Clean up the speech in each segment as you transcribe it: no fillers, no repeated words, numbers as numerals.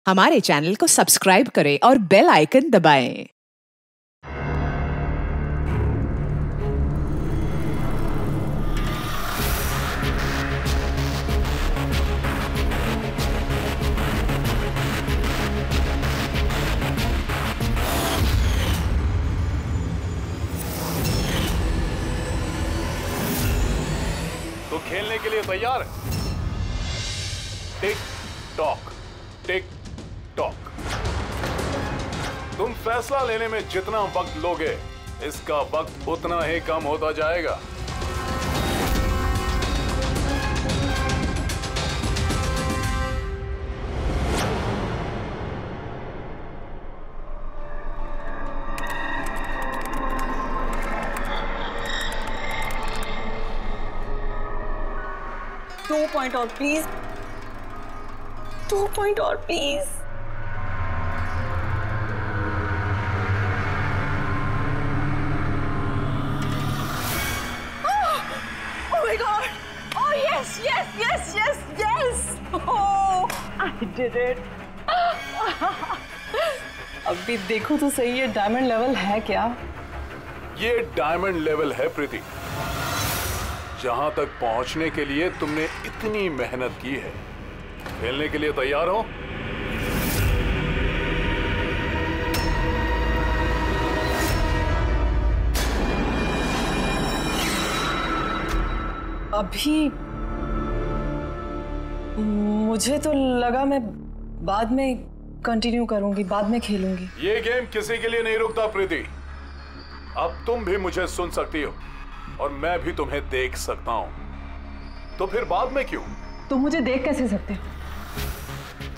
हमारे चैनल को सब्सक्राइब करें और बेल आइकन दबाएं। तो खेलने के लिए तैयार है? Tick tock, tick tock. तुम फैसला लेने में जितना वक्त लोगे, इसका वक्त उतना ही कम होता जाएगा। दो पॉइंट और प्लीज, 2 पॉइंट और please. Oh my God! Oh yes, yes, yes, yes, yes! Oh, I did it! अभी देखो तो सही, ये डायमंड लेवल है क्या? ये डायमंड लेवल है प्रीति। जहां तक पहुंचने के लिए तुमने इतनी मेहनत की है। खेलने के लिए तैयार हो? अभी मुझे तो लगा मैं बाद में कंटिन्यू करूंगी, बाद में खेलूंगी। ये गेम किसी के लिए नहीं रुकता प्रीति। अब तुम भी मुझे सुन सकती हो और मैं भी तुम्हें देख सकता हूं। तो फिर बाद में क्यों? तुम मुझे देख कैसे सकते हो?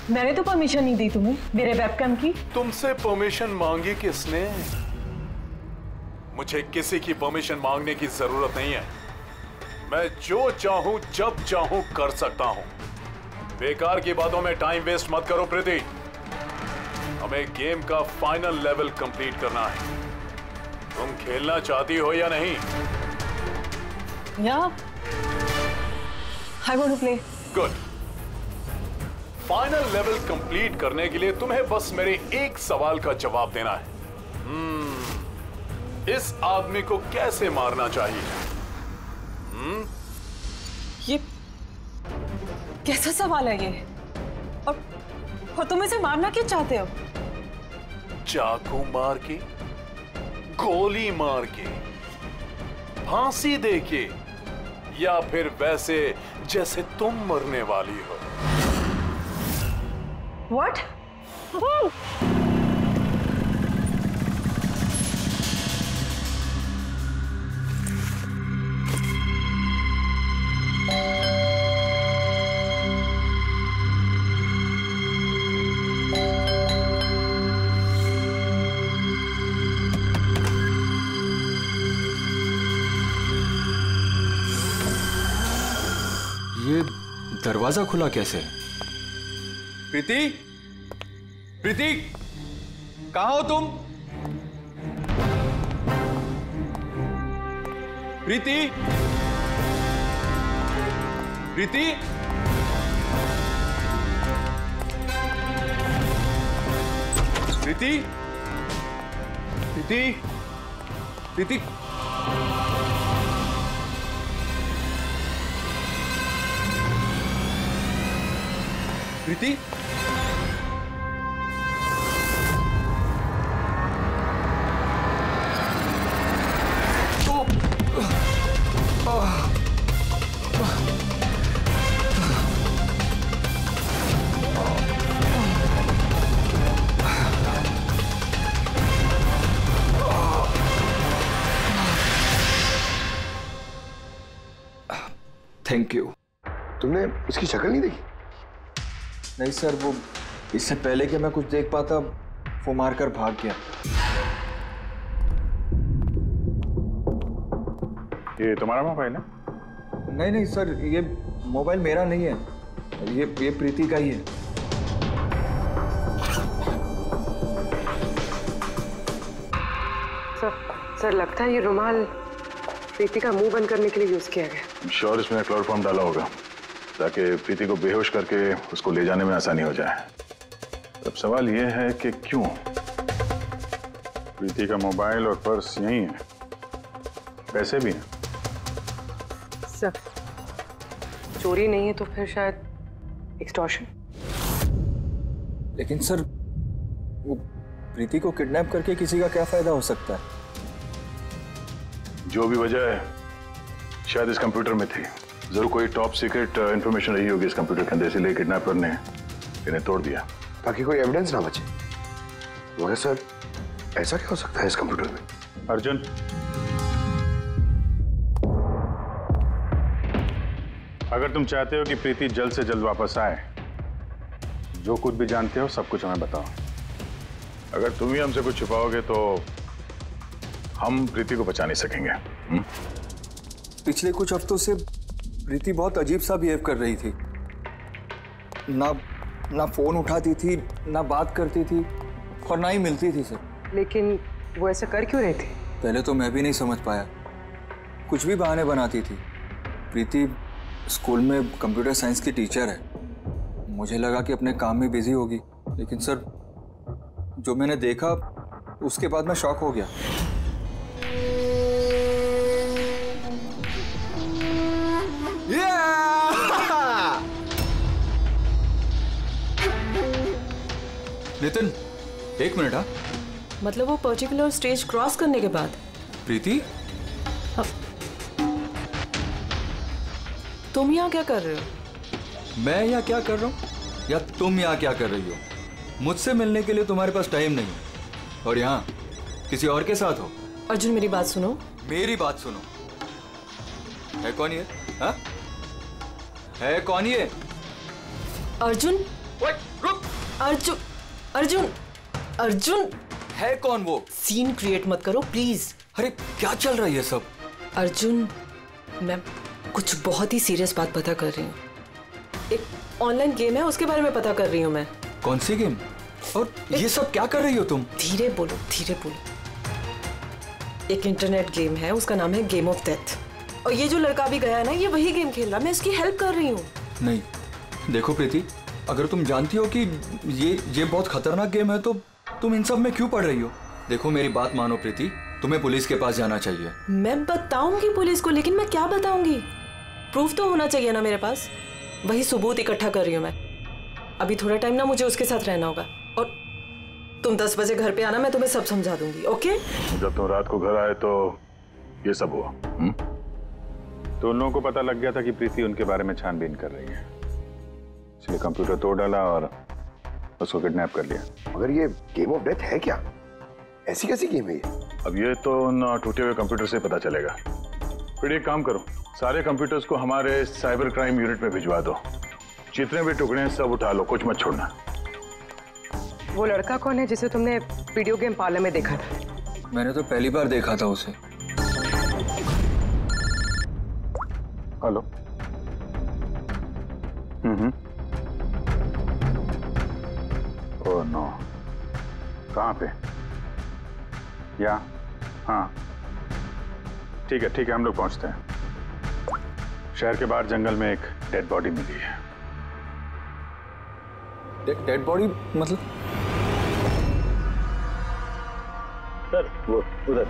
मैंने तो परमिशन नहीं दी तुम्हें मेरे वेबकैम की। तुमसे परमिशन मांगी किसने? मुझे किसी की परमिशन मांगने की जरूरत नहीं है। मैं जो चाहूं जब चाहूं कर सकता हूं। बेकार की बातों में टाइम वेस्ट मत करो प्रीति। हमें गेम का फाइनल लेवल कंप्लीट करना है। तुम खेलना चाहती हो या नहीं? Yeah, I want to play. Good. Final level complete करने के लिए तुम्हें बस मेरे एक सवाल का जवाब देना है। इस आदमी को कैसे मारना चाहिए? ये कैसा सवाल है ये? और तुम इसे मारना क्यों चाहते हो? चाकू मार के, गोली मार के, फांसी दे के, या फिर वैसे जैसे तुम मरने वाली हो? What? ये दरवाजा खुला कैसे? प्रीति, प्रीति, कहाँ हो तुम? प्रीति, प्रीति, प्रीति, प्रीति, प्रीति, प्रीति, थैंक यू। तुमने उसकी शक्ल नहीं देखी? नहीं सर, वो इससे पहले कि मैं कुछ देख पाता वो मारकर भाग गया। ये तुम्हारा मोबाइल है? नहीं नहीं सर, ये मोबाइल मेरा नहीं है, ये प्रीति का ही है। सर लगता है ये रुमाल प्रीति का मुंह बंद करने के लिए यूज किया गया। श्योर इसमें क्लोरोफॉर्म डाला होगा ताकि प्रीति को बेहोश करके उसको ले जाने में आसानी हो जाए। अब सवाल यह है कि क्यों? प्रीति का मोबाइल और पर्स यही है, पैसे भी हैं। सर, चोरी नहीं है तो फिर शायद एक्सटॉर्शन। लेकिन सर, वो प्रीति को किडनैप करके किसी का क्या फायदा हो सकता है? जो भी वजह है, शायद इस कंप्यूटर में थी। जरूर कोई टॉप सीक्रेट इंफॉर्मेशन रही होगी इस कंप्यूटर के अंदर, इसलिए किडनैपर ने इन्हें तोड़ दिया ताकि कोई एविडेंस ना बचे। मगर सर, ऐसा क्या हो सकता है इस कंप्यूटर में? अर्जुन, अगर तुम चाहते हो कि प्रीति जल्द से जल्द वापस आए, जो कुछ भी जानते हो सब कुछ हमें बताओ। अगर तुम ही हमसे कुछ छुपाओगे तो हम प्रीति को बचा नहीं सकेंगे। पिछले कुछ हफ्तों से प्रीति बहुत अजीब सा बिहेव कर रही थी। ना फोन उठाती थी, ना बात करती थी और ना ही मिलती थी सर। लेकिन वो ऐसा कर क्यों रही थी? पहले तो मैं भी नहीं समझ पाया, कुछ भी बहाने बनाती थी। प्रीति स्कूल में कंप्यूटर साइंस की टीचर है, मुझे लगा कि अपने काम में बिजी होगी, लेकिन सर जो मैंने देखा उसके बाद मैं शॉक हो गया। नितिन, एक मिनट। हाँ, मतलब वो पर्टिकुलर स्टेज क्रॉस करने के बाद? प्रीति, तुम यहाँ क्या कर रहे हो? मैं यहाँ क्या कर रहा हूँ या तुम यहाँ क्या कर रही हो? मुझसे मिलने के लिए तुम्हारे पास टाइम नहीं है और यहाँ किसी और के साथ हो। अर्जुन, मेरी बात सुनो। मेरी बात सुनो। है कौन ये? हाँ, है कौन ये? अर्जुन, रुक। अर्जुन, अर्जुन, अर्जुन, है कौन वो? सीन क्रिएट मत करो प्लीज। अरे क्या चल रहा है ये सब? अर्जुन, मैं कुछ बहुत ही सीरियस बात पता कर रही हूँ। एक ऑनलाइन गेम है, उसके बारे में पता कर रही हूँ मैं। कौन सी गेम? और ये सब क्या कर रही हो तुम? धीरे बोलो, धीरे बोलो। एक इंटरनेट गेम है, उसका नाम है गेम ऑफ डेथ। और ये जो लड़का भी गया है ना, ये वही गेम खेल रहा है। मैं इसकी हेल्प कर रही हूँ। नहीं, देखो प्रीति, अगर तुम जानती हो कि ये बहुत खतरनाक गेम है तो तुम इन सब में क्यों पड़ रही हो? देखो मेरी बात मानो प्रीति, तुम्हें पुलिस के पास जाना चाहिए। मैं बताऊंगी पुलिस को, लेकिन मैं क्या बताऊंगी? प्रूफ तो होना चाहिए ना मेरे पास। वही सबूत इकट्ठा कर रही हूँ मैं। अभी थोड़ा टाइम ना मुझे उसके साथ रहना होगा और तुम 10 बजे घर पे आना, मैं तुम्हें सब समझा दूंगी। ओके? जब तुम रात को घर आए तो ये सब हुआ। तो उन लोगों को पता लग गया था कि प्रीति उनके बारे में छानबीन कर रही है, इसलिए कंप्यूटर तोड़ डाला और उसको किडनैप कर लिया। मगर ये गेम ऑफ डेथ है क्या? ऐसी कैसी गेम है ये? अब ये तो उन टूटे हुए कंप्यूटर से पता चलेगा। फिर एक काम करो, सारे कंप्यूटर्स को हमारे साइबर क्राइम यूनिट में भिजवा दो। जितने भी टुकड़े हैं सब उठा लो, कुछ मत छोड़ना। वो लड़का कौन है जिसे तुमने वीडियो गेम पार्लर में देखा था? मैंने तो पहली बार देखा था उसे। हेलो। ओह नो, कहाँ पे? या हाँ, ठीक है, हम लोग पहुंचते हैं। शहर के बाहर जंगल में एक डेड बॉडी मिली है। डेड बॉडी मतलब? सर वो उधर।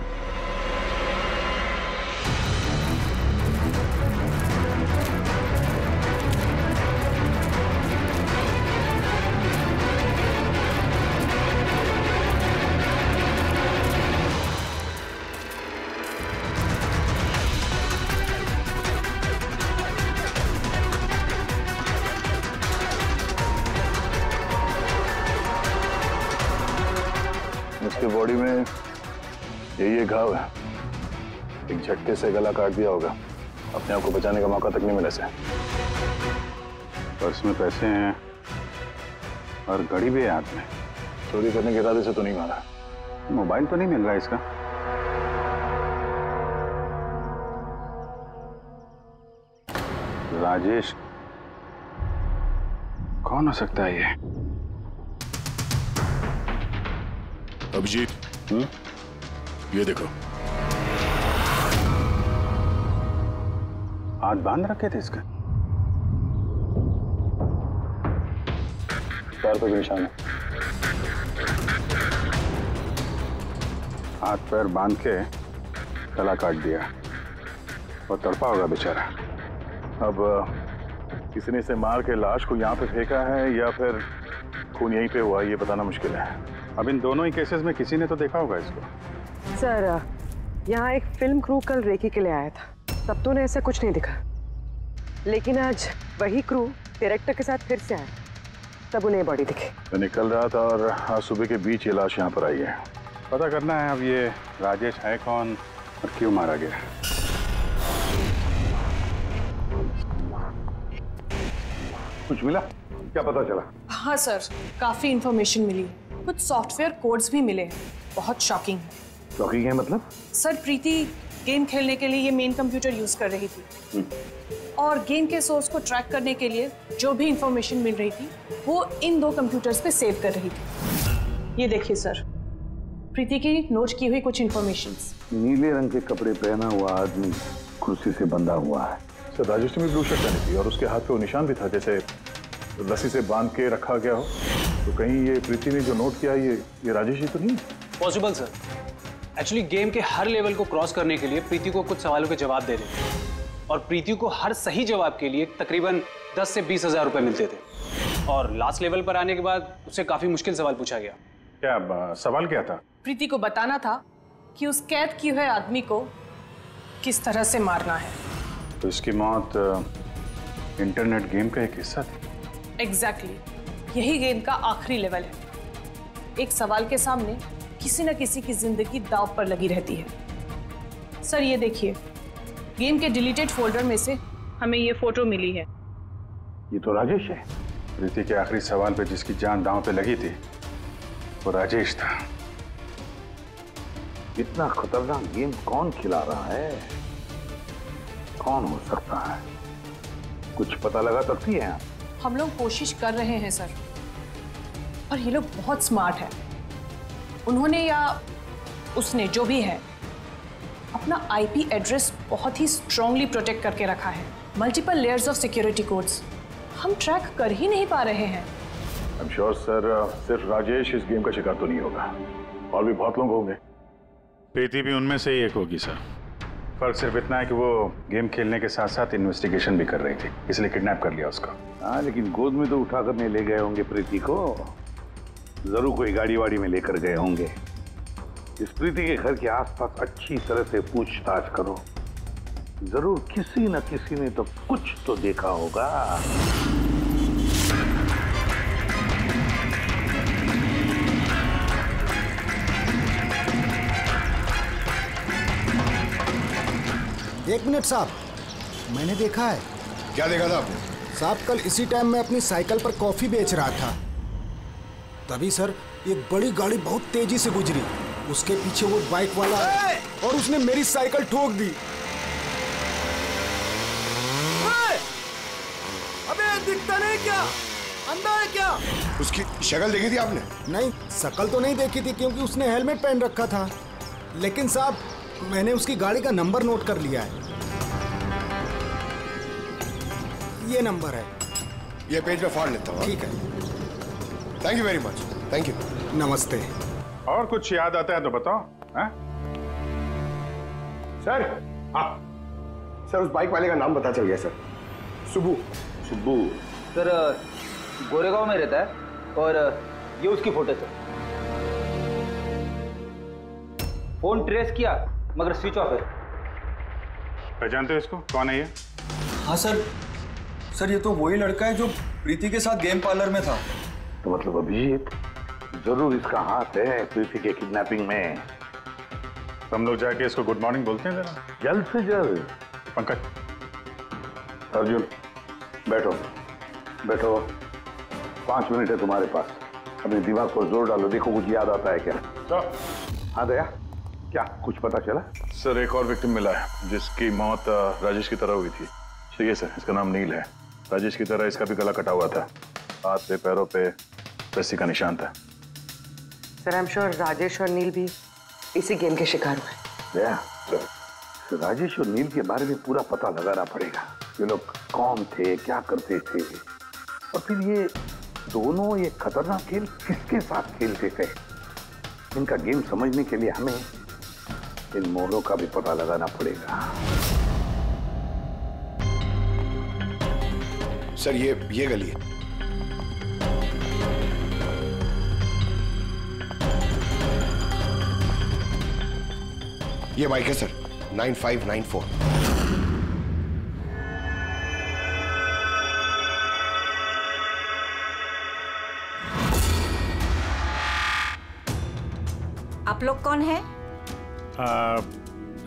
उसके बॉडी में ये घाव है, एक झटके से गला काट दिया होगा। अपने आप को बचाने का मौका तक नहीं मिला से। पर्स में पैसे हैं और घड़ी भी है हाथ में। चोरी करने के इरादे से तो नहीं मारा। मोबाइल तो नहीं मिल रहा इसका। राजेश कौन हो सकता है ये? अभिजीत, ये देखो। हाथ बांध रखे थे इसका। पैर पे भी निशान है। हाथ पैर बांध के गला काट दिया और तड़पा होगा बेचारा। अब किसी ने इसे मार के लाश को यहाँ पे फेंका है या फिर खून यहीं पे हुआ, ये बताना मुश्किल है। अब इन दोनों ही केसेस में किसी ने तो देखा होगा इसको। सर, यहाँ एक फिल्म क्रू कल रेकी के लिए आया था, तब तो उन्हें ऐसा कुछ नहीं दिखा, लेकिन आज वही क्रू डायरेक्टर के साथ फिर से आया, तब उन्हें बॉडी दिखी। मैं निकल रहा था और आज सुबह के बीच ये लाश यहाँ पर आई है। पता करना है अब ये राजेश है कौन और क्यों मारा गया। कुछ मिला? क्या पता चला? हाँ सर, काफी इंफॉर्मेशन मिली, कुछ सॉफ्टवेयर कोड्स भी मिले हैं, बहुत शॉकिंग है। शॉकिंग है मतलब? सर, प्रीति गेम खेलने के लिए ये मेन कंप्यूटर यूज कर रही थी और गेम के सोर्स को ट्रैक करने के लिए जो भी इंफॉर्मेशन मिल रही थी वो इन दो कंप्यूटर्स पे सेव कर रही थी। ये देखिए सर, प्रीति की नोट की हुई कुछ इंफॉर्मेशंस। नीले रंग के कपड़े पहना हुआ आदमी कुर्सी से बंधा हुआ है। सर, राजेश ने भी ब्लू शर्ट पहनी थी और उसके हाथ पे वो निशान भी था, जैसे रस्सी से बांध के रखा गया हो। तो कहीं ये प्रीति ने जो नोट किया ये राजेश ही तो नहीं? Possible sir. एक्चुअली गेम के हर लेवल को क्रॉस करने के लिए प्रीति को कुछ सवालों के जवाब देने थे और प्रीति को हर सही जवाब के लिए तकरीबन 10 से 20 हज़ार रुपए मिलते थे और लास्ट लेवल पर आने के बाद उससे काफी मुश्किल सवाल पूछा गया। क्या सवाल क्या था? प्रीति को बताना था कि उस कैद किए हुए आदमी को किस तरह से मारना है। तो इसकी मौत इंटरनेट गेम का एक हिस्सा थी? एग्जैक्टली, यही गेम का आखिरी लेवल है। एक सवाल के सामने किसी न किसी की जिंदगी दांव पर लगी रहती है। सर, ये देखिए, गेम के डिलीटेड फोल्डर में से हमें ये फोटो मिली है। ये तो राजेश है। प्रीति के आखिरी सवाल पे जिसकी जान दांव पे लगी थी वो राजेश था। इतना खतरनाक गेम कौन खिला रहा है? कौन हो सकता है? कुछ पता लगा सकती है आप? हम लोग कोशिश कर रहे हैं सर, और ये लोग बहुत स्मार्ट है। उन्होंने या उसने, जो भी है, अपना आईपी एड्रेस बहुत ही स्ट्रांगली प्रोटेक्ट करके रखा है। Multiple layers of security codes हम ट्रैक कर ही नहीं पा रहे हैं। आई एम श्योर सर, सिर्फ राजेश इस गेम का शिकार तो नहीं होगा, और भी बहुत लोग होंगे। प्रीति भी उनमें से ही एक होगी सर। फर्क सिर्फ इतना है कि वो गेम खेलने के साथ साथ इन्वेस्टिगेशन भी कर रही थी, इसलिए किडनैप कर लिया उसका। हाँ, लेकिन गोद में तो उठा कर नहीं ले गए होंगे प्रीति को। जरूर कोई गाड़ी वाड़ी में लेकर गए होंगे। इस प्रीति के घर के आसपास अच्छी तरह से पूछताछ करो। जरूर किसी न किसी ने तो कुछ तो देखा होगा। एक मिनट साहब, मैंने देखा है। क्या देखा था आपने? साहब, कल इसी टाइम मैं अपनी साइकिल पर कॉफी बेच रहा था, तभी सर एक बड़ी गाड़ी बहुत तेजी से गुजरी। उसके पीछे वो बाइक वाला है और उसने मेरी साइकिल ठोक दी। अबे दिखता नहीं क्या? अंधा है क्या? उसकी शक्ल देखी थी आपने? नहीं, शक्ल तो नहीं देखी थी क्योंकि उसने हेलमेट पहन रखा था, लेकिन साहब मैंने उसकी गाड़ी का नंबर नोट कर लिया है। ये नंबर है। ये पेज पे फाड़ लेता हूँ। ठीक है, thank you very much. Thank you. नमस्ते। और कुछ याद आता है तो बताओ। सर, हाँ सर, उस बाइक वाले का नाम पता चल गया सर। सुबू। सुब्बू सर, गोरेगांव में रहता है और ये उसकी फोटो सर। फोन ट्रेस किया मगर स्विच ऑफ है। पहचानते हो इसको? कौन है ये? हाँ सर, ये तो वही लड़का है जो प्रीति के साथ गेम पार्लर में था। तो मतलब अभिजीत, जरूर इसका हाथ है प्रीति के किडनैपिंग में। हम लोग जाके इसको गुड मॉर्निंग बोलते हैं जरा, जल्द से जल्द। पंकज, अर्जुन, बैठो बैठो। 5 मिनट है तुम्हारे पास। अपने दिमाग पर जोर डालो, देखो कुछ याद आता है क्या। तो हाँ दया, क्या कुछ पता चला? सर, एक और विक्टिम मिला है जिसकी मौत राजेश की तरह हुई थी। ठीक है सर, इसका नाम नील है। राजेश की तरह इसका भी गला कटा हुआ था, हाथ पे पैरों पे रस्सी का निशान था। Sir, I am sure Rajesh और नील भी इसी गेम के शिकार हुए। तो राजेश और नील के बारे में पूरा पता लगाना पड़ेगा। ये लोग कौन थे, क्या करते थे, और फिर ये दोनों ये खतरनाक खेल किसके साथ खेलते थे? इनका गेम समझने के लिए हमें इन मोड़ों का भी पता लगाना पड़ेगा। सर ये गली है। ये बाइक है सर, 9594। आप लोग कौन है?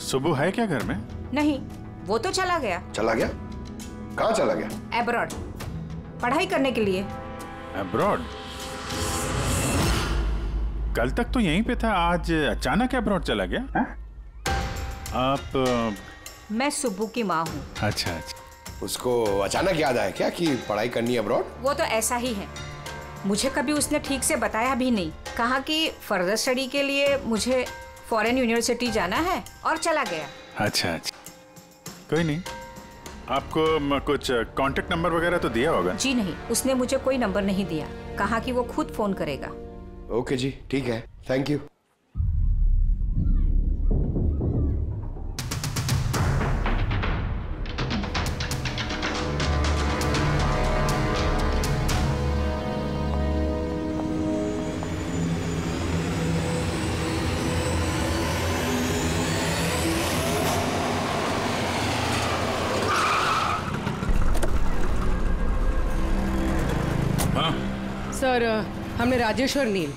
सुबह है क्या घर में? नहीं, वो तो चला गया। चला गया? कहाँ चला गया? एब्रॉड, पढ़ाई करने के लिए। एब्रॉड? कल तक तो यहीं पे था, आज अचानक एब्रॉड चला गया? है? आप? मैं सुब्बू की माँ हूँ। अच्छा अच्छा। उसको अचानक याद आया क्या कि पढ़ाई करनी है अब्रॉड? वो तो ऐसा ही है, मुझे कभी उसने ठीक से बताया भी नहीं। कहा कि फर्दर स्टडी के लिए मुझे फॉरेन यूनिवर्सिटी जाना है और चला गया। अच्छा अच्छा, कोई नहीं। आपको कुछ कांटेक्ट नंबर वगैरह तो दिया होगा? जी नहीं, उसने मुझे कोई नंबर नहीं दिया। कहा कि वो खुद फोन करेगा। ओके जी, ठीक है, थैंक यू। सर, हमने राजेश और नील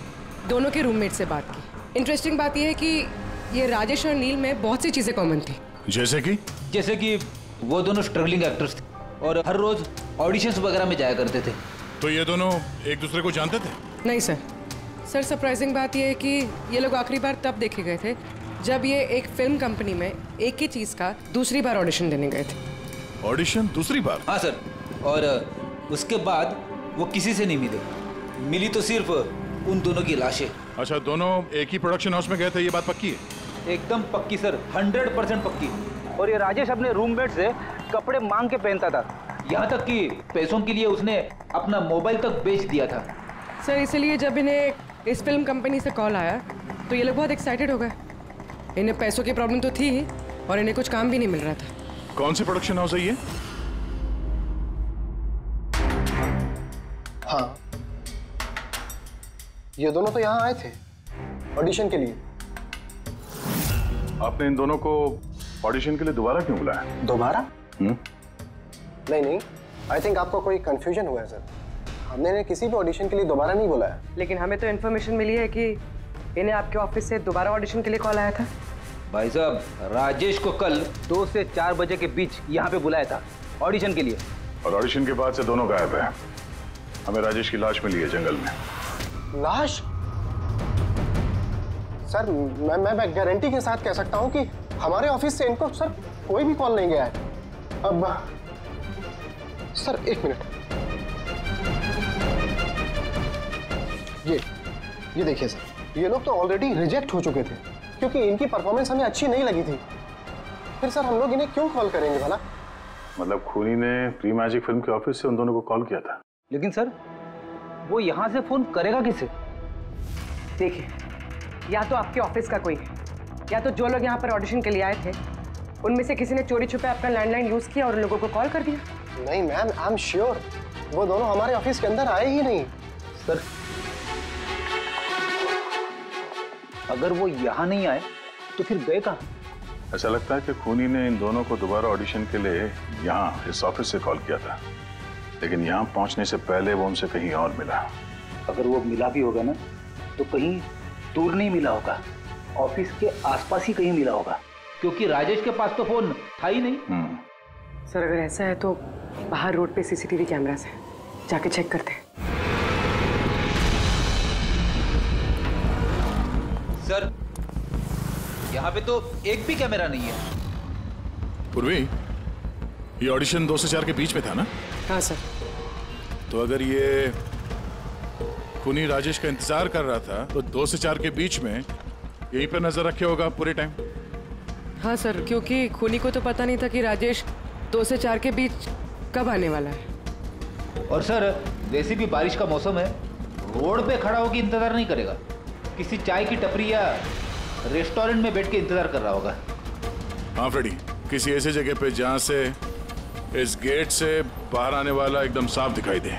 दोनों के रूममेट से बात की। इंटरेस्टिंग बात यह है कि ये राजेश और नील में बहुत सी चीजें कॉमन थी। जैसे कि वो दोनों स्ट्रगलिंग एक्टर्स थे और हर रोज ऑडिशंस वगैरह में जाया करते थे। तो ये दोनों एक दूसरे को जानते थे? नहीं सर। सर, सरप्राइजिंग बात यह है कि ये लोग आखिरी बार तब देखे गए थे जब ये एक फिल्म कंपनी में एक ही चीज का दूसरी बार ऑडिशन देने गए थे। ऑडिशन दूसरी बार? हाँ सर, और उसके बाद वो किसी से नहीं मिले। मिली तो सिर्फ उन दोनों की लाशें। अच्छा, दोनों एक ही प्रोडक्शन हाउस में गए थे, ये बात पक्की है? एकदम पक्की सर, 100% पक्की। और ये राजेश अपने रूममेट से कपड़े मांग के पहनता था, यहाँ तक कि पैसों के लिए उसने अपना मोबाइल तक बेच दिया था। सर, इसलिए जब इन्हें इस फिल्म कंपनी से कॉल आया तो ये लोग बहुत एक्साइटेड हो गए। इन्हें पैसों की प्रॉब्लम तो थी ही और इन्हें कुछ काम भी नहीं मिल रहा था। कौन सी प्रोडक्शन हाउस है ये? हाँ, ये दोनों तो यहाँ आए थे ऑडिशन के लिए। आपने इन दोनों को ऑडिशन के लिए दोबारा क्यों बुलाया? दोबारा? नहीं, आई थिंक आपको कोई कंफ्यूजन हुआ है सर। हमने इन्हें किसी भी ऑडिशन के लिए दोबारा नहीं बुलाया। लेकिन हमें तो इन्फॉर्मेशन मिली है कि इन्हें आपके ऑफिस से दोबारा ऑडिशन के लिए कॉल आया था। भाई साहब, राजेश को कल 2 से 4 बजे के बीच यहाँ पे बुलाया था ऑडिशन के लिए। और ऑडिशन के बाद से दोनों गायब है। हमें राजेश की लाश मिली है जंगल में। लाश? सर, मैं गारंटी के साथ कह सकता हूँ कि हमारे ऑफिस से इनको सर कोई भी कॉल नहीं गया है। अब सर, एक मिनट, ये देखिए सर, ये लोग तो ऑलरेडी रिजेक्ट हो चुके थे क्योंकि इनकी परफॉर्मेंस हमें अच्छी नहीं लगी थी। फिर सर हम लोग इन्हें क्यों कॉल करेंगे भला? मतलब खूनी ने प्री मैजिक फिल्म के ऑफिस से उन दोनों को कॉल किया था। लेकिन सर, वो यहाँ से फोन करेगा किसे? देखिए, या तो आपके ऑफिस का कोई है, या तो जो लोग यहाँ पर ऑडिशन के लिए आए थे उनमें से किसी ने चोरी छुपे अपना लैंडलाइन यूज किया और लोगों को कॉल कर दिया। नहीं मैम, आई एम श्योर वो दोनों हमारे ऑफिस के अंदर आए ही नहीं। सर, अगर वो यहाँ नहीं आए तो फिर गए कहाँ? ऐसा लगता है कि खूनी ने इन दोनों को दोबारा ऑडिशन के लिए यहाँ इस ऑफिस से कॉल किया था, लेकिन यहाँ पहुंचने से पहले वो उनसे कहीं और मिला। अगर वो मिला भी होगा ना तो कहीं दूर नहीं मिला होगा, ऑफिस के आसपास ही कहीं मिला होगा, क्योंकि राजेश के पास तो फोन था ही नहीं। सर, अगर ऐसा है तो बाहर रोड पे सीसीटीवी कैमरास है, जाके चेक करते हैं। सर, यहाँ पे तो एक भी कैमरा नहीं है। पूर्वी, ये ऑडिशन 2 से 4 के बीच में था ना? हाँ सर। तो अगर ये खूनी राजेश का इंतजार कर रहा था तो 2 से 4 के बीच में यहीं पर नजर रखे होगा पूरे टाइम। हाँ सर, क्योंकि खूनी को तो पता नहीं था कि राजेश 2 से 4 के बीच कब आने वाला है। और सर, वैसे भी बारिश का मौसम है, रोड पे खड़ा होकर इंतजार नहीं करेगा, किसी चाय की टपरी या रेस्टोरेंट में बैठ के इंतजार कर रहा होगा। हाँ फ्रेडी, किसी ऐसे जगह पे जहां से इस गेट से बाहर आने वाला एकदम साफ दिखाई दे,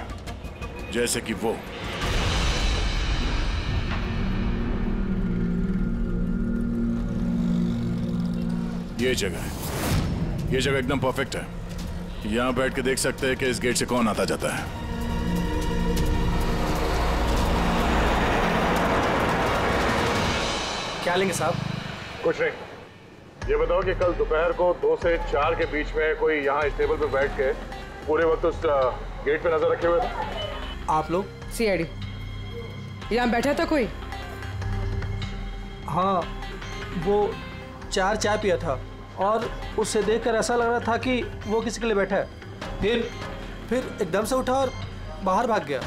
जैसे कि वो। ये जगह है, ये जगह एकदम परफेक्ट है। यहां बैठ के देख सकते हैं कि इस गेट से कौन आता जाता है। क्या लेंगे साहब? कुछ नहीं, ये बताओ कि कल दोपहर को 2 से 4 के बीच में कोई यहाँ इस टेबल पे बैठ के पूरे वक्त उस गेट पे नजर रखे हुए थे? आप लोग? सीआईडी यहाँ बैठा था कोई? हाँ, वो 4 चाय पिया था और उससे देखकर ऐसा लग रहा था कि वो किसी के लिए बैठा है। फिर एकदम से उठा और बाहर भाग गया।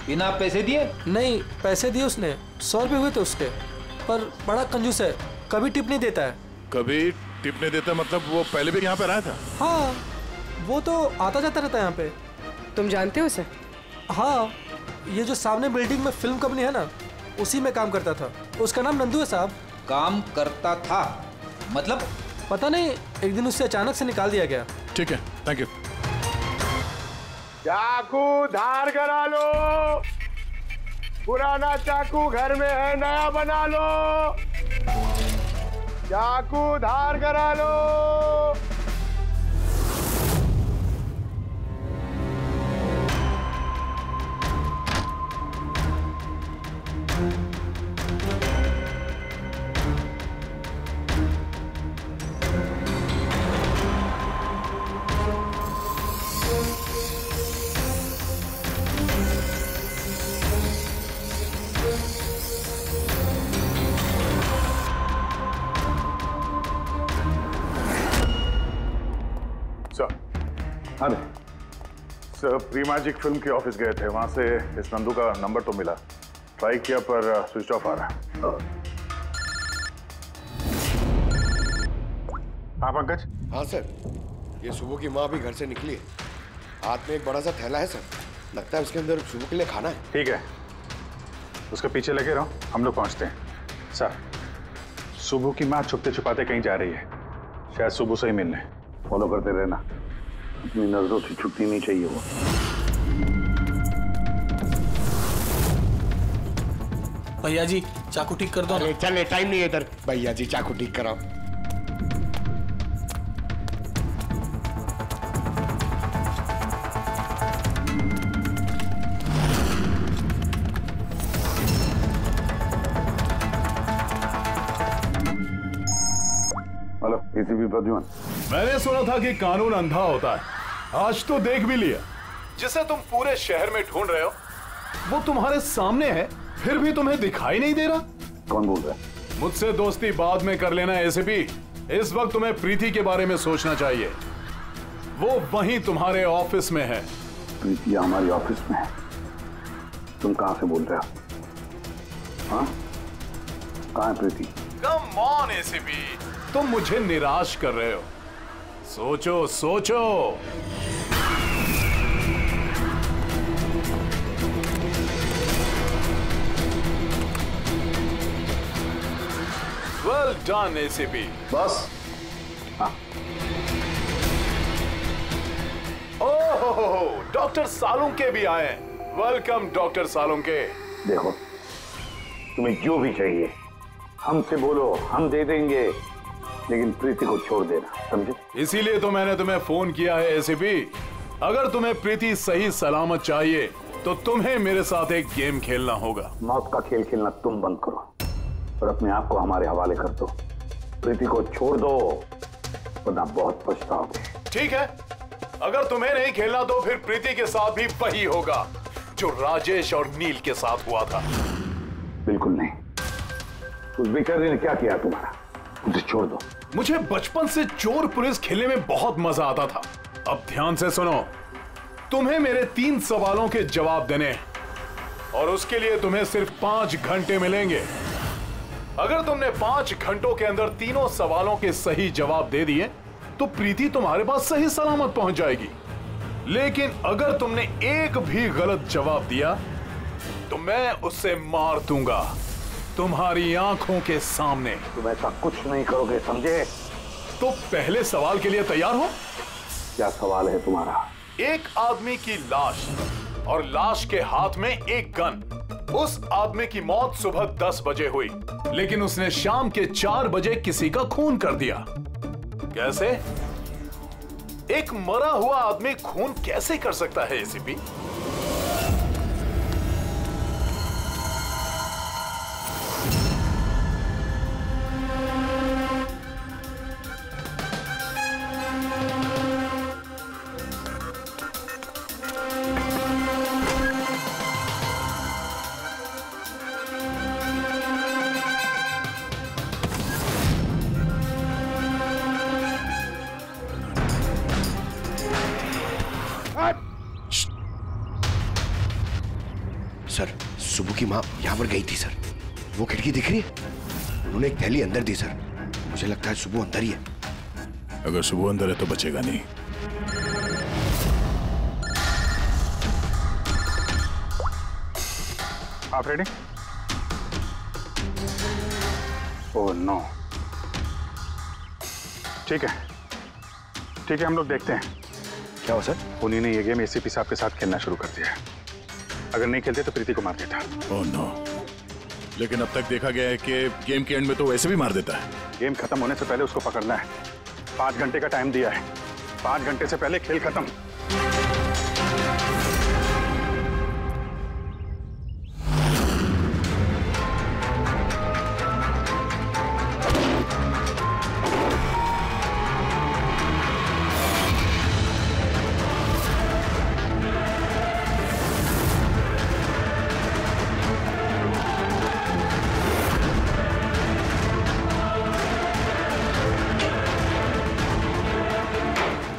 बिना पैसे दिए? नहीं, पैसे दिए उसने, 100 रुपये हुए थे उसके, पर बड़ा कंजूस है, कभी टिप नहीं देता है। कभी टिप नहीं देता मतलब वो पहले भी यहाँ पे रहा था? हाँ, वो तो आता जाता रहता है यहाँ पे। तुम जानते हो उसे? हाँ, ये जो सामने बिल्डिंग में फिल्म कंपनी है ना, उसी में काम करता था। उसका नाम नंदू है साहब। काम करता था मतलब? पता नहीं, एक दिन उससे अचानक से निकाल दिया गया। ठीक है, थैंक यू। चाकू धार करा लो, पुराना चाकू घर में है, नया बना लो। चाकू धार करा लो। अरे सर, प्री मैजिक फिल्म के ऑफिस गए थे, वहां से इस नंदू का नंबर तो मिला, ट्राई किया पर स्विच ऑफ आ रहा है। हाँ पंकज? हाँ सर, ये सुबह की माँ भी घर से निकली है, हाथ में एक बड़ा सा थैला है सर, लगता है उसके अंदर सुबह के लिए खाना है। ठीक है, उसके पीछे लगे रहो, हम लोग पहुंचते हैं। सर, सुबह की माँ छुपते छुपाते कहीं जा रही है, शायद सुबह से ही मिलने। फॉलो करते रहना, अपनी नजरों से छुट्टी नहीं चाहिए वो। भैया जी चाकू ठीक कर दो। अरे चल, टाइम नहीं है इधर। भैया जी चाकू ठीक कराओ। Hello, ACP Pradyuman. मैंने सुना था कि कानून अंधा होता है, आज तो देख भी लिया। जिसे तुम पूरे शहर में ढूंढ रहे हो वो तुम्हारे सामने है, फिर भी तुम्हें दिखाई नहीं दे रहा। कौन बोल रहा है? मुझसे दोस्ती बाद में कर लेना एसीपी, इस वक्त तुम्हें प्रीति के बारे में सोचना चाहिए। वो वहीं तुम्हारे ऑफिस में है। प्रीति हमारी ऑफिस में है? तुम कहां से बोल रहे हो? हाँ, कहां है प्रीति? कम ऑन एसीपी, तुम मुझे निराश कर रहे हो। सोचो सोचो। Well done ACP. बस। हाँ। ओह, डॉक्टर सालुंके भी आए। Welcome doctor Salunke. देखो, तुम्हें जो भी चाहिए हमसे बोलो, हम दे देंगे, लेकिन प्रीति को छोड़ देना, समझे? इसीलिए तो मैंने तुम्हें फोन किया है एसीपी। अगर तुम्हें प्रीति सही सलामत चाहिए तो तुम्हें मेरे साथ एक गेम खेलना होगा। मौत का खेल खेलना तुम बंद करो और अपने आप को हमारे हवाले कर दो। प्रीति को छोड़ दो, वरना बहुत पछताओगे। ठीक है, अगर तुम्हें नहीं खेलना तो फिर प्रीति के साथ भी वही होगा जो राजेश और नील के साथ हुआ था। बिल्कुल नहीं। उस बेचारे ने क्या किया तुम्हारा? उसे छोड़ दो। मुझे बचपन से चोर पुलिस खेलने में बहुत मजा आता था। अब ध्यान से सुनो, तुम्हें मेरे 3 सवालों के जवाब देने हैं और उसके लिए तुम्हें सिर्फ 5 घंटे मिलेंगे। अगर तुमने 5 घंटों के अंदर तीनों सवालों के सही जवाब दे दिए तो प्रीति तुम्हारे पास सही सलामत पहुंच जाएगी। लेकिन अगर तुमने एक भी गलत जवाब दिया तो मैं उसे मार दूंगा तुम्हारी आंखों के सामने। तुम ऐसा कुछ नहीं करोगे, समझे? तो पहले सवाल के लिए तैयार हो? क्या सवाल है तुम्हारा? एक आदमी की लाश और लाश के हाथ में एक गन। उस आदमी की मौत सुबह 10 बजे हुई, लेकिन उसने शाम के 4 बजे किसी का खून कर दिया। कैसे? एक मरा हुआ आदमी खून कैसे कर सकता है एसीपी? सर, सुबह की माँ यहाँ पर गई थी सर। वो खिड़की दिख रही है? उन्होंने एक थैली अंदर दी सर। मुझे लगता है सुबह अंदर ही है। अगर सुबह अंदर है तो बचेगा नहीं। आप रेडी? Oh no. ठीक है, ठीक है, हम लोग देखते हैं। क्या हो सर? उन्हीं ने ये गेम एसीपी साहब के साथ खेलना शुरू कर दिया है। अगर नहीं खेलते तो प्रीति को मार देता। Oh no. लेकिन अब तक देखा गया है कि गेम के एंड में तो वैसे भी मार देता है। गेम खत्म होने से पहले उसको पकड़ना है। 5 घंटे का टाइम दिया है। 5 घंटे से पहले खेल खत्म।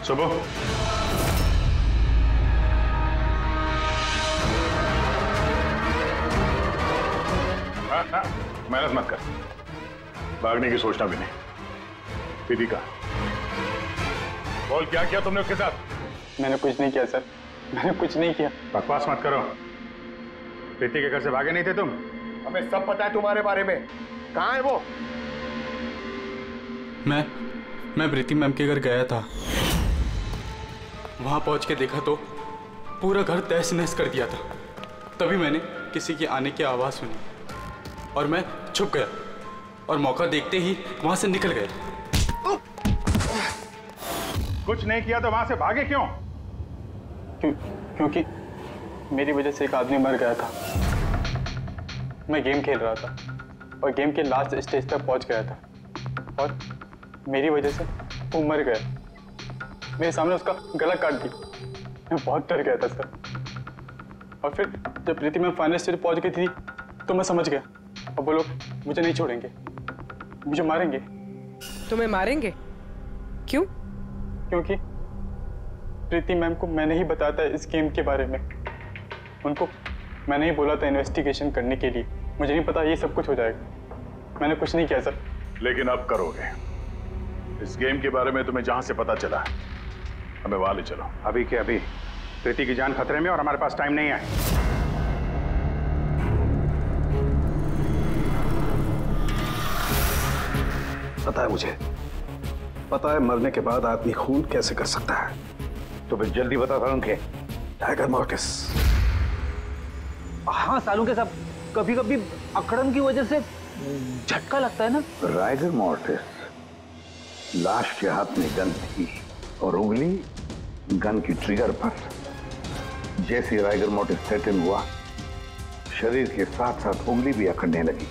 सुबह मेहनत मत कर, भागने की सोचना भी नहीं। प्रीति का बोल, क्या किया तुमने उसके साथ? मैंने कुछ नहीं किया सर, मैंने कुछ नहीं किया। बकवास मत करो। प्रीति के घर से भागे नहीं थे तुम? हमें सब पता है तुम्हारे बारे में। कहाँ है वो? मैं प्रीति मैम के घर गया था। वहां पहुंच के देखा तो पूरा घर तहस नहस कर दिया था। तभी मैंने किसी के आने की आवाज सुनी और मैं छुप गया और मौका देखते ही वहां से निकल गया। कुछ नहीं किया तो वहां से भागे क्यों? क्योंकि मेरी वजह से एक आदमी मर गया था। मैं गेम खेल रहा था और गेम के लास्ट स्टेज तक पहुंच गया था और मेरी वजह से वो मर गया। मेरे सामने उसका गला काट दी। मैं बहुत डर गया था सर। और फिर जब प्रीति मैम फाइनल स्टेज पहुंच गई थी तो मैं समझ गया और वो लोग मुझे नहीं छोड़ेंगे, मुझे मारेंगे। तुम्हें मारेंगे? क्यों? क्योंकि प्रीति मैम को मैंने ही बताया था इस गेम के बारे में। उनको मैंने ही बोला था इन्वेस्टिगेशन करने के लिए। मुझे नहीं पता ये सब कुछ हो जाएगा। मैंने कुछ नहीं किया सर। लेकिन अब करोगे। इस गेम के बारे में तुम्हें जहां से पता चला हमें वहां ले चलो। अभी के अभी। प्रीति की जान खतरे में और हमारे पास टाइम नहीं है। पता है मुझे, पता है मरने के बाद आदमी खून कैसे कर सकता है। तो फिर जल्दी बता था उनके। Tiger mortis. हाँ सालू के साहब, कभी कभी अकड़न की वजह से झटका लगता है ना। राइगर मॉर्टिस, लाश के हाथ में गन थी और उंगली गन की ट्रिगर पर। जैसे राइगर मॉर्टिस सेटन हुआ, शरीर के साथ साथ उंगली भी अकड़ने लगी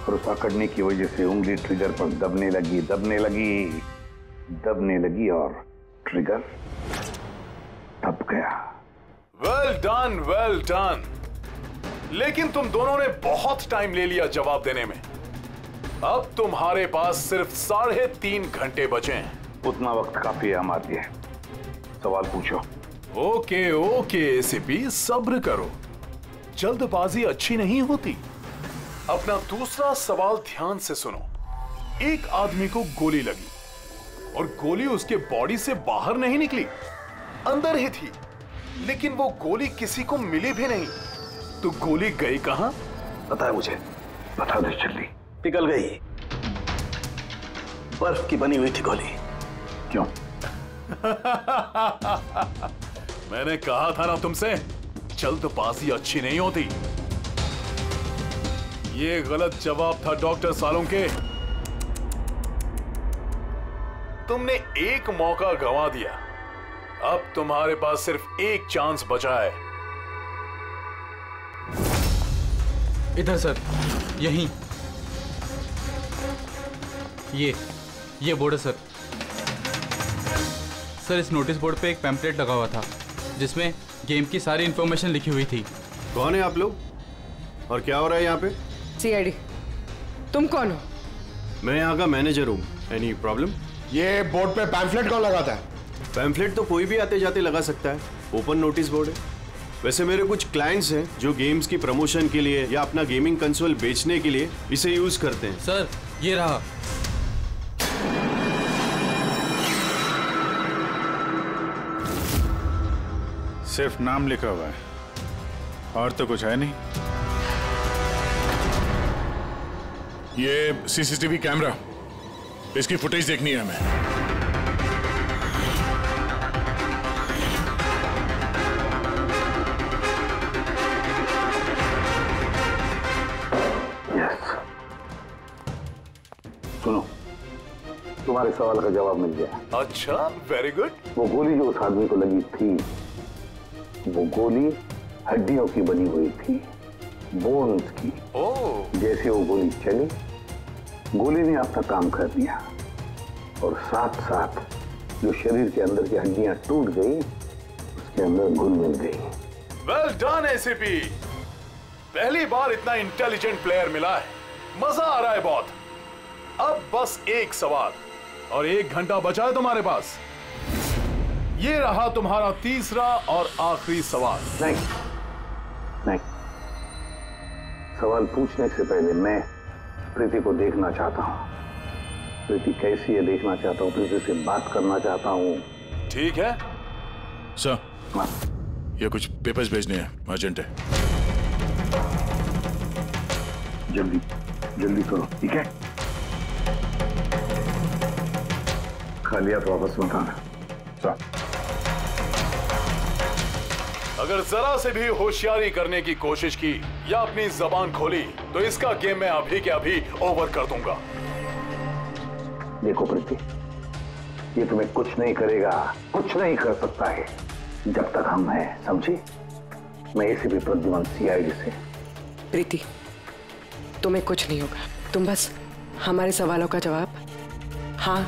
और उस अकड़ने की वजह से उंगली ट्रिगर पर दबने लगी और ट्रिगर दब गया। Well done, well done. लेकिन तुम दोनों ने बहुत टाइम ले लिया जवाब देने में। अब तुम्हारे पास सिर्फ 3.5 घंटे बचे हैं। उतना वक्त काफी है हमारे लिए। सवाल पूछो। ओके ओके एसीपी, सब्र करो, जल्दबाजी अच्छी नहीं होती। अपना दूसरा सवाल ध्यान से सुनो। एक आदमी को गोली लगी और गोली उसके बॉडी से बाहर नहीं निकली, अंदर ही थी, लेकिन वो गोली किसी को मिली भी नहीं। तो गोली गई कहां? पता है मुझे, बता दे जल्दी। पिघल गई, बर्फ की बनी हुई थी गोली। क्यों? मैंने कहा था ना तुमसे, जल्दबाजी अच्छी नहीं होती। ये गलत जवाब था डॉक्टर सालुंके। तुमने एक मौका गंवा दिया। अब तुम्हारे पास सिर्फ एक चांस बचा है। इधर सर, यहीं। ये बोर्ड है सर। सर, इस नोटिस बोर्ड पे एक पैम्पलेट लगा हुआ था जिसमें गेम की सारी इंफॉर्मेशन लिखी हुई थी। कौन है आप लोग और क्या हो रहा है यहाँ पे? सीआईडी। तुम कौन हो? मैं यहाँ का मैनेजर हूँ। Any problem? ये बोर्ड पे पैम्फलेट कौन लगाता है? पैम्फलेट तो कोई भी आते जाते लगा सकता है, ओपन नोटिस बोर्ड है। वैसे मेरे कुछ क्लाइंट्स हैं जो गेम्स की प्रमोशन के लिए या अपना गेमिंग कंसोल बेचने के लिए इसे यूज करते हैं। सर, ये रहा। सिर्फ नाम लिखा हुआ है और तो कुछ है नहीं। ये सीसीटीवी कैमरा, इसकी फुटेज देखनी है हमें। सुनो, तुम्हारे सवाल का जवाब मिल गया। अच्छा, वेरी गुड। वो गोली जो उस आदमी को लगी थी, वो गोली हड्डियों की बनी हुई थी, बोन्स की। जैसे वो गोली चली, गोली ने अपना काम कर दिया और साथ साथ जो शरीर के अंदर की हड्डियां टूट गई, उसके अंदर घुल मिल गई। वेल डन एसीपी, पहली बार इतना इंटेलिजेंट प्लेयर मिला है। मजा आ रहा है बहुत। अब बस एक सवाल और 1 घंटा बचा है तुम्हारे पास। ये रहा तुम्हारा तीसरा और आखिरी सवाल। नहीं, सवाल पूछने से पहले मैं प्रीति को देखना चाहता हूँ। प्रीति कैसी है देखना चाहता हूँ, प्रीति से बात करना चाहता हूँ। ठीक है सर, ये कुछ पेपर्स भेजने हैं, अर्जेंट है। जल्दी जल्दी करो, ठीक है? खा लिया तो वापस मत आना। अगर जरा से भी होशियारी करने की कोशिश की या अपनी जबान खोली तो इसका गेम मैं अभी के अभी ओवर कर दूंगा। देखो प्रीति, ये तुम्हें कुछ नहीं करेगा, कुछ नहीं कर सकता है जब तक हम हैं, समझी? मैं एसीपी प्रद्युमन, सीआईडी से। प्रीति, तुम्हें कुछ नहीं होगा। तुम बस हमारे सवालों का जवाब हाँ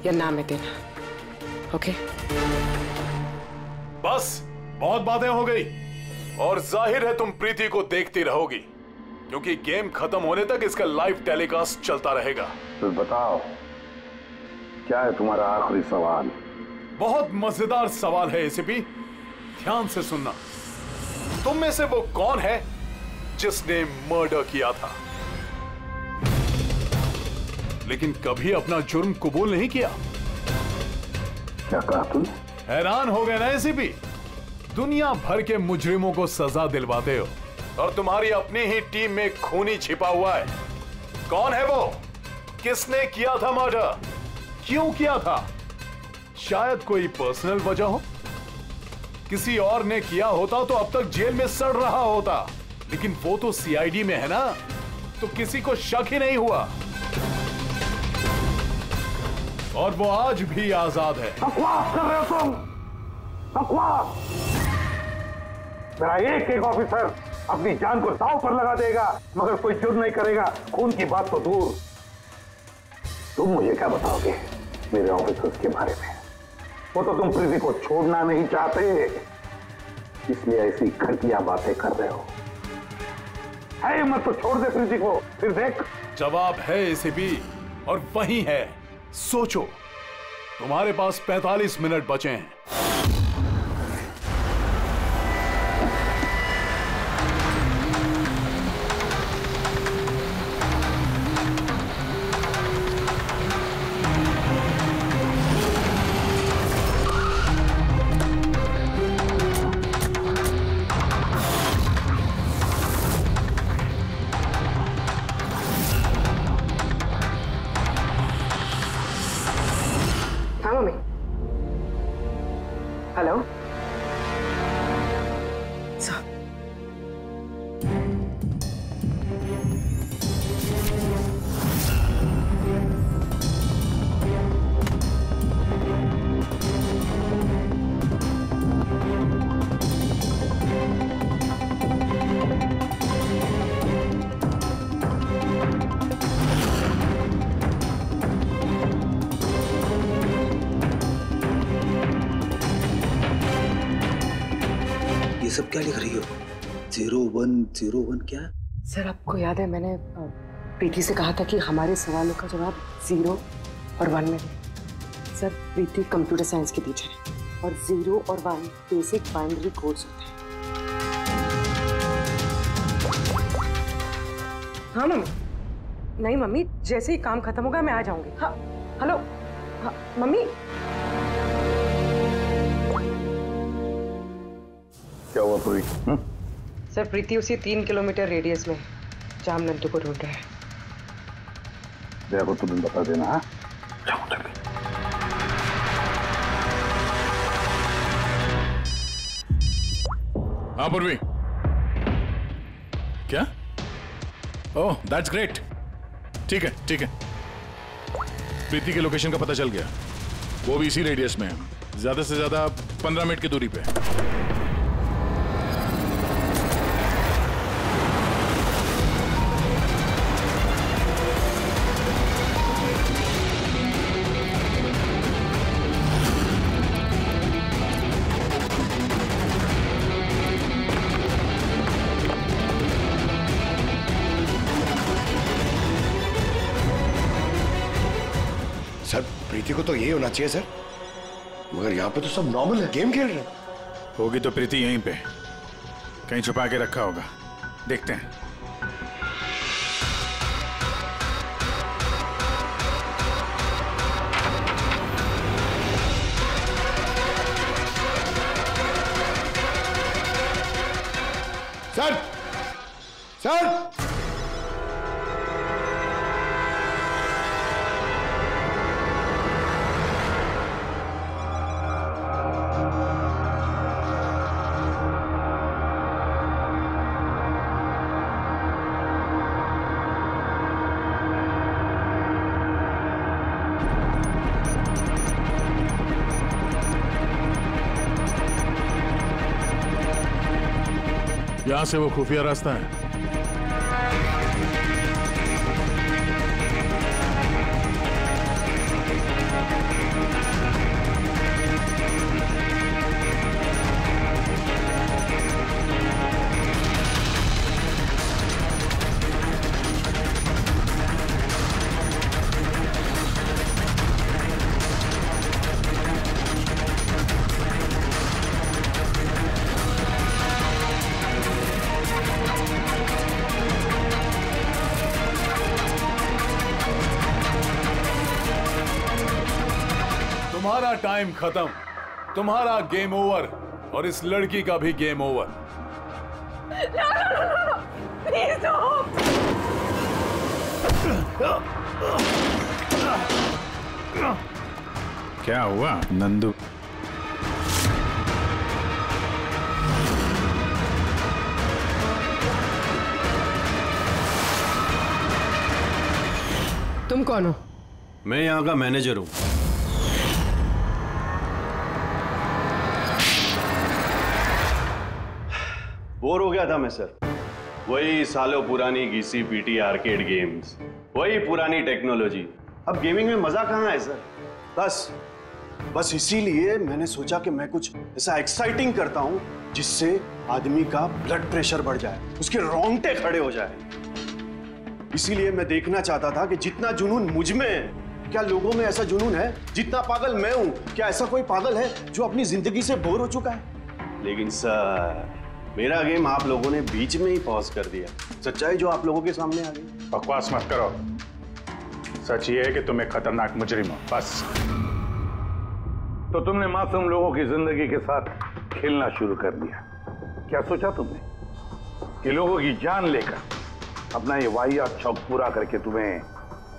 या ना में देना, ओके? बस बहुत बातें हो गई और जाहिर है तुम प्रीति को देखती रहोगी, क्योंकि गेम खत्म होने तक इसका लाइव टेलीकास्ट चलता रहेगा। तो बताओ, क्या है तुम्हारा आखिरी सवाल? बहुत मजेदार सवाल है एसीपी, ध्यान से सुनना। तुम में से वो कौन है जिसने मर्डर किया था लेकिन कभी अपना जुर्म कबूल नहीं किया? क्या कहा तुमने? हैरान हो गए ना एसीपी? दुनिया भर के मुजरिमों को सजा दिलवाते हो और तुम्हारी अपनी ही टीम में खूनी छिपा हुआ है। कौन है वो? किसने किया था मर्डर? क्यों किया था? शायद कोई पर्सनल वजह हो। किसी और ने किया होता तो अब तक जेल में सड़ रहा होता, लेकिन वो तो सीआईडी में है ना, तो किसी को शक ही नहीं हुआ और वो आज भी आजाद है। बकवास कर रहे हो तुम, बकवास! मेरा एक ऑफिसर अपनी जान को दांव पर लगा देगा मगर कोई जुर्म नहीं करेगा। खून की बात तो दूर, तुम मुझे क्या बताओगे मेरे ऑफिसर्स के बारे में? वो तो तुम प्रीति को छोड़ना नहीं चाहते, इसलिए ऐसी घटिया बातें कर रहे हो। है मत तो छोड़ दे प्रीति को, फिर देख। जवाब है एसीपी और वही है। सोचो, तुम्हारे पास 45 मिनट बचे हैं। सब क्या लिख रही हो? 0101 क्या? सर आपको याद है मैंने प्रीति से कहा था कि हमारे सवालों का जवाब 0 और 1 में दे। सर प्रीति कंप्यूटर साइंस की टीचर है और 0 और 1 बेसिक बाइनरी कोड्स होते हैं। हाँ मम्मी। नहीं मम्मी, जैसे ही काम खत्म होगा मैं आ जाऊंगी। हाँ हेलो। हाँ मम्मी। क्या हुआ प्रीति? सर प्रीति उसी 3 किलोमीटर रेडियस में जाम नंदू को ढूंढ रहा है। दया को तुरंत बता देना। हाँ जाओ जल्दी। हाँ पूर्वी, क्या? Oh that's great. ठीक है ठीक है, प्रीति के लोकेशन का पता चल गया। वो भी इसी रेडियस में है, ज्यादा से ज्यादा 15 मिनट की दूरी पे। सर प्रीति को तो यही होना चाहिए सर, मगर यहाँ पे तो सब नॉर्मल है, गेम खेल रहे हैं। होगी तो प्रीति यहीं पे कहीं छुपा के रखा होगा, देखते हैं। सर सर यहां से वो खुफिया रास्ता है। तुम्हारा टाइम खत्म, तुम्हारा गेम ओवर और इस लड़की का भी गेम ओवर। प्लीज क्या हुआ नंदू? तुम कौन हो? मैं यहाँ का मैनेजर हूँ। बोर हो गया था मैं सर, वही सालों पुरानी घिसी पीटी आर्केड गेम्स, वही पुरानी टेक्नोलॉजी। अब गेमिंग में मजा कहाँ है सर? बस इसीलिए मैंने सोचा कि मैं कुछ ऐसा एक्साइटिंग करता हूँ जिससे आदमी का ब्लड प्रेशर बढ़ जाए, उसके रोंगटे खड़े हो जाए। इसीलिए मैं देखना चाहता था कि जितना जुनून मुझ में है, क्या लोगों में ऐसा जुनून है? जितना पागल मैं हूं, क्या ऐसा कोई पागल है जो अपनी जिंदगी से बोर हो चुका है? लेकिन सर मेरा गेम आप लोगों ने बीच में ही पॉज कर दिया। सच्चाई जो आप लोगों के सामने आ गई। बकवास मत करो, सच ये है कि तुम एक खतरनाक मुजरिम हो, बस। तो तुमने मासूम लोगों की जिंदगी के साथ खेलना शुरू कर दिया। क्या सोचा तुमने कि लोगों की जान लेकर अपना ये वाहियात शौक पूरा करके तुम्हें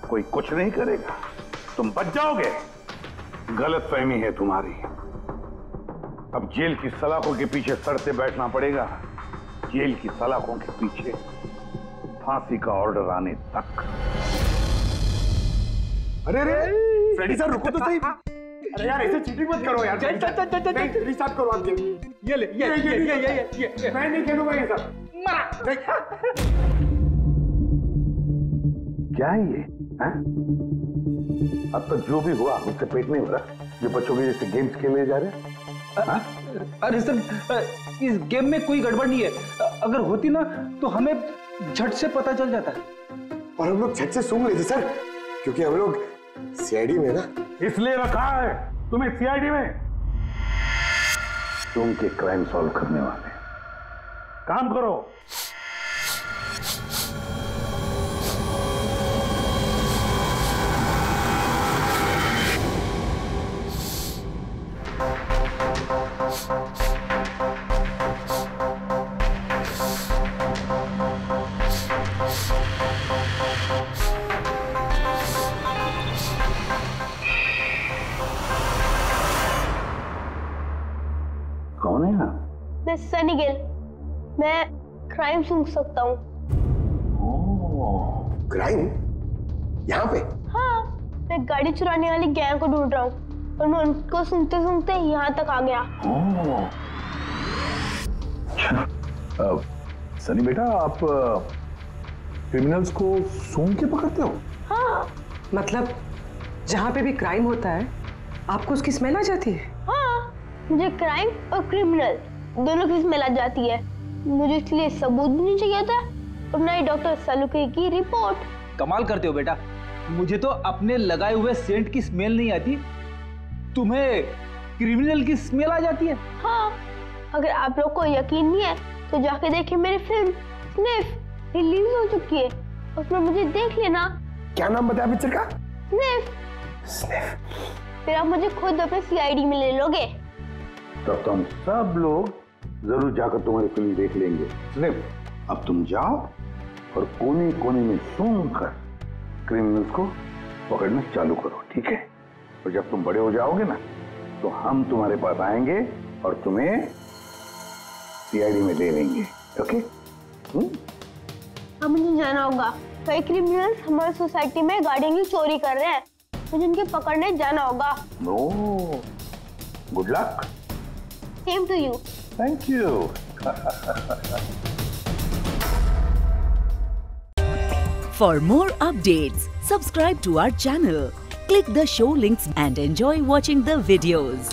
कोई कुछ नहीं करेगा? तुम बच जाओगे। गलतफहमी है तुम्हारी। अब जेल की सलाखों के पीछे सड़ते बैठना पड़ेगा, जेल की सलाखों के पीछे फांसी का ऑर्डर आने तक। अरे अरे फ्रेडी सर रुको तो सही। अरे यार ऐसे चीटिंग मत करो यार। चल रिस्टार्ट करो आप गेम। ये ले ये मैं नहीं खेलूंगा ये सब। मारा क्या है ये? अब तक जो भी हुआ उससे पेट नहीं भरा जो बच्चों के जैसे गेम्स खेले जा रहे हैं। अरे सर, इस गेम में कोई गड़बड़ नहीं है। अगर होती ना तो हमें झट से पता चल जाता है। और हम लोग झट से सूंघ लेते सर, क्योंकि हम लोग सीआईडी में ना। इसलिए रखा है तुम्हें सीआईडी में, तुम के क्राइम सॉल्व करने वाले। काम करो। कौन है आप? मैं सनी गिल, मैं क्राइम सूंघ सकता हूँ। क्राइम? यहाँ पे? हाँ, मैं गाड़ी चुराने वाली गैंग को ढूंढ रहा हूँ और मैं उनको सूंघते सूंघते यहाँ तक आ गया। सनी बेटा, आप क्रिमिनल्स को सूंघ के पकड़ते हो? हाँ। मतलब जहाँ पे भी क्राइम होता है आपको उसकी स्मेल आ जाती है? हाँ, मुझे क्राइम और क्रिमिनल दोनों की स्मेल आ जाती है। मुझे इसलिए सबूत भी नहीं चाहिए था और ना ही डॉक्टर सलूके की रिपोर्ट। कमाल करते हो बेटा, मुझे तो अपने लगाए हुए सेंट की स्मेल नहीं आती, तुम्हें क्रिमिनल की स्मेल आ जाती है। हाँ, अगर आप लोग को यकीन नहीं है तो जाके देखिए मेरी फिल्म स्निफ रिलीज हो चुकी है, उसमें मुझे देख लेना। क्या नाम बताया पिक्चर का? स्निफ। स्निफ। फिर आप मुझे खुद अपने सीआईडी में ले लोगे। तब तो हम सब लोग जरूर जाकर तुम्हारी फिल्म देख लेंगे। स्निफ, अब तुम जाओ और कोने कोने में सूंघ कर क्रिमिनल्स को पकड़ना चालू करो, ठीक है? और जब तुम बड़े हो जाओगे ना तो हम तुम्हारे पास आएंगे और तुम्हें सीआईडी में ले लेंगे, ओके? अब मुझे जाना होगा, कई क्रिमिनल्स हमारी सोसाइटी में गाड़ियों की चोरी कर रहे हैं, मुझे उनके पकड़ने जाना होगा। No, good luck. Same to you. Thank you. For more updates, subscribe to our channel, click the show links and enjoy watching the videos.